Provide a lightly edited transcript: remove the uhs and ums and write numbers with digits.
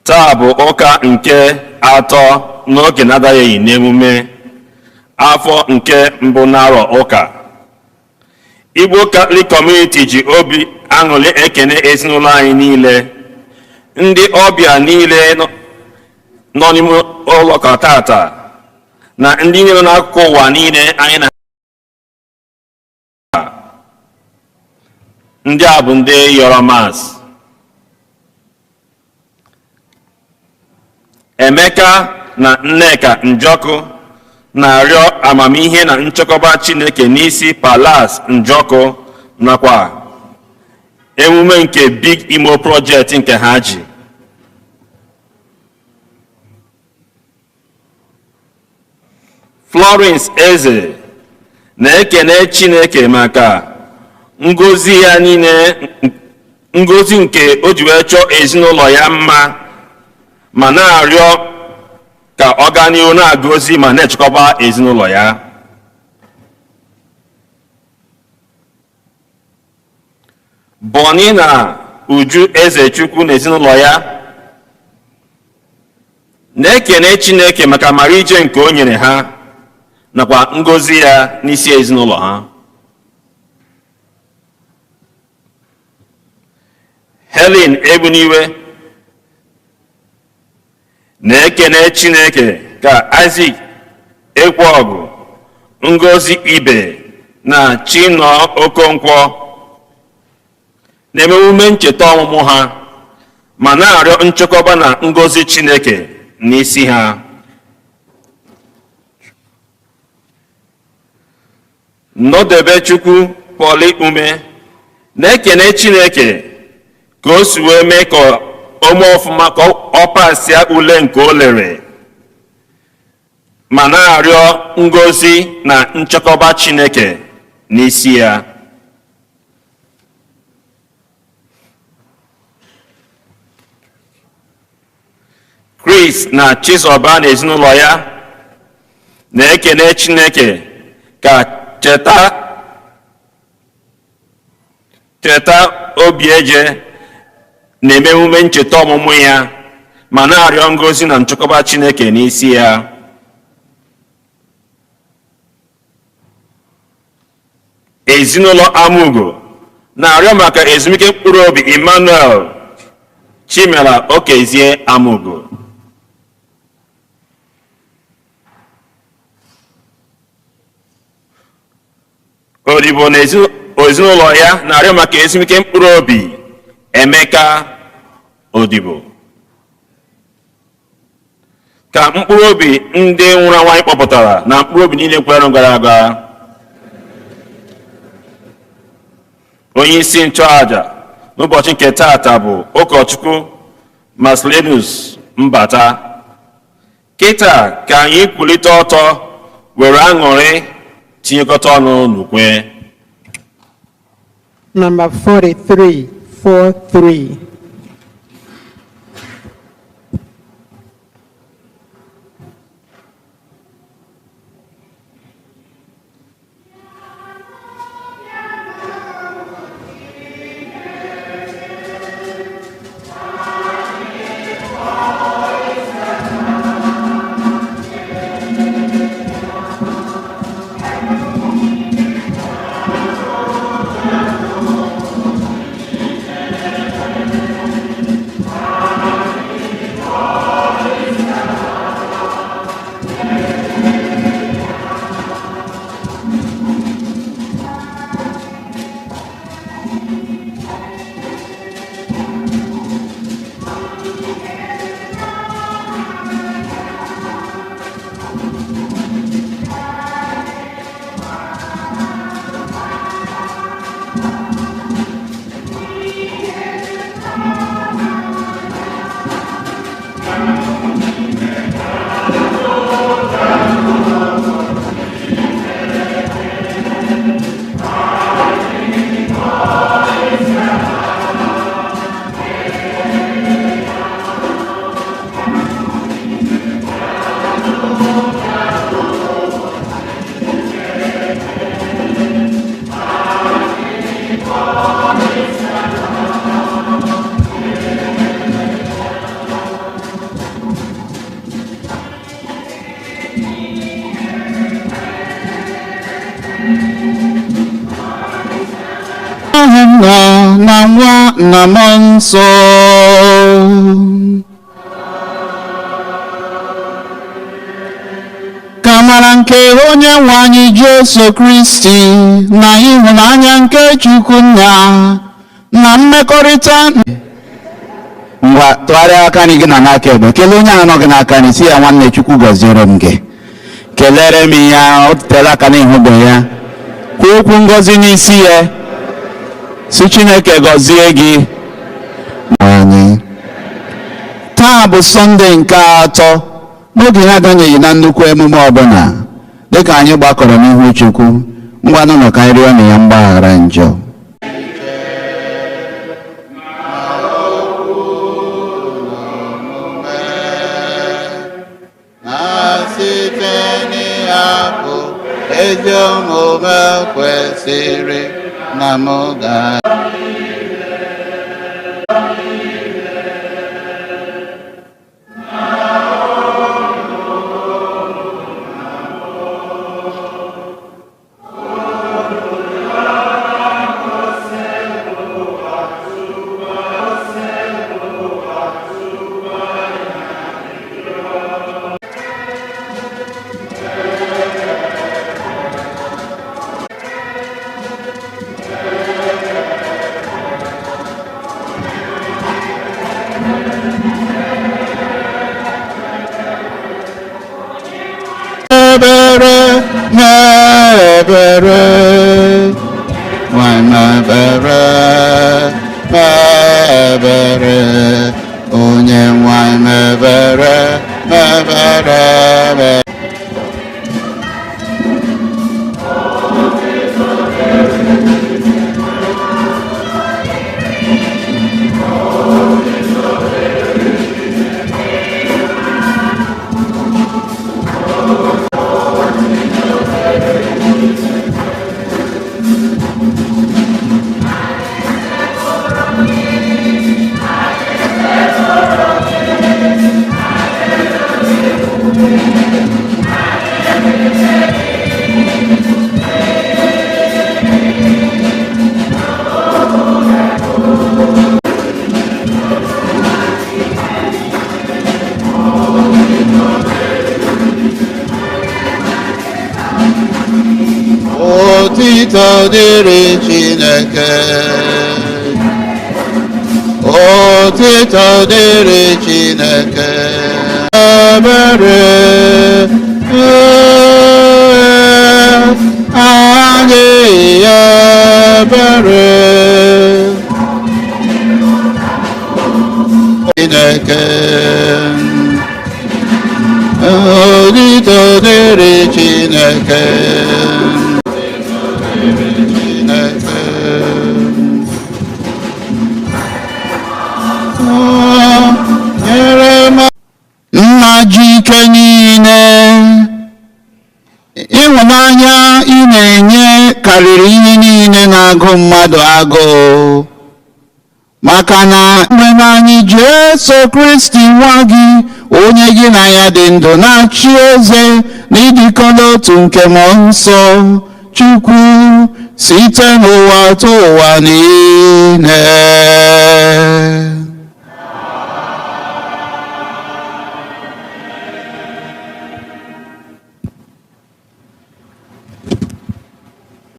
taa bụ ụka nke atọ n'oge na-adaghị n'emume afọ nke mbụ n'arọ ụka. Igbo Catholic Community ji obi aṅụrị ekene ezinụlọ anyị niile, ndị ọbịa niile nọ n'ime ụlọ tata na ndị niile n'akụkụ ụwa niile anyị na ndị a bụ ndị yọrọ Mass. Emeka na Nneka Njọkụ na-arịọ amamihe na nchekwa Chineke n'isi Palace Njọkụ nakwa emume nke Big Imo Project nke ha ji. Florence Eze na-ekene Chineke maka ngọzi ya niile, ngọzi nke o ji wee chọọ ezinụlọ ya mma, ma na-arịọ ka ọ gaa n'ihu na-agọzi ma na-echekwa ezinụlọ ya. Boni na Uju Ezechukwu na ezinụlọ ya na-ekene Chineke maka amara ije nke o nyere ha nakwa ngọzi ya n'isi ezinụlọ ha. Helen Ebuniwe na-ekene Chineke ka Isaac Ekweọgụ, Ngozi Ibe na Chinọ Okonkwo na-emume ncheta ọmụmụ ha ma na-arịọ nchekwaba na ngọzi Chineke n'isi ha. Nnọdebechukwu Pọli Ume na-ekene Chineke ka o si wee mee ka ome ọfụma ka ọ pasịa ule nke o lere ma na-arịọ ngọzi na nchekwa Chineke n'isi ya. Chris na Chizoba na ezinụlọ ya na-ekene Chineke ka Cheta Obieje na-eme emume ncheta ọmụmụ ya ma na-arịọ ngọzi na nchekwa Chineke n'isi ya. Ezinụlọ Amugo na-arịọ maka ezumike mkpụrụ obi Emmanuel Chimela Okezie Amugo. Odibo na ezinụlọ ya na-arịọ maka ezumike mkpụrụ obi Emeka Odibo. Ka mkpụrụ obi ndị nwụrụ anwụ kpọpụtara na mkpụrụ obi niile kwere gara aga. Onye isi nchụaja n'ụbọchị nke taata bụ ụkọchukwu Maslenus Mbata. Kịta ka anyị kwulite ọtọ were aṅụrị tinyekọta ọnụ n'ukwe. Number 43. Nna na Nwa na Mmụọ Nsọ. Ka amara nke onye nwe anyị Jesu Kristi na ịhụnanya nke Chukwu Nna na mmekọrịta. Ngwa tụgharịa aka gị na n'aka ekpe kelee onye ahụ nọ gị n'aka nị si ya nwanne Chukwu gọziere m gị. Kelere m ya o tere aka n'ịhụbe ya. Kwuo okwu ngọzi n'isi ya. Si Chineke gọzie gị. Anyị taa bụ Sọnde nke atọ n'oge na-adanyeghị na nnukwu emume ọbụla dịka anyị gbakọrọ n'ihu Chukwu. Ngwa nụnụ ka anyị rịọ na ya mgbaghara njọ. Ezi omume kwesịrị na m ga onye nwe mebere Otito dịrị Chineke, otito dịrị Chineke, ebere anyị ebere Chineke, otito dịrị Chineke. Nna ji ike niile, ịhụnanya ị na-enye karịrị ihe niile na-agụ mmadụ agụụ, maka na mgbe anyị Jesu Kristi nwa gị onye gị na ya dị ndụ na-achị eze na ịdịkọ n'otu nke Mmụọ Nsọ Chukwu site n'ụwa tụ ụwa niile.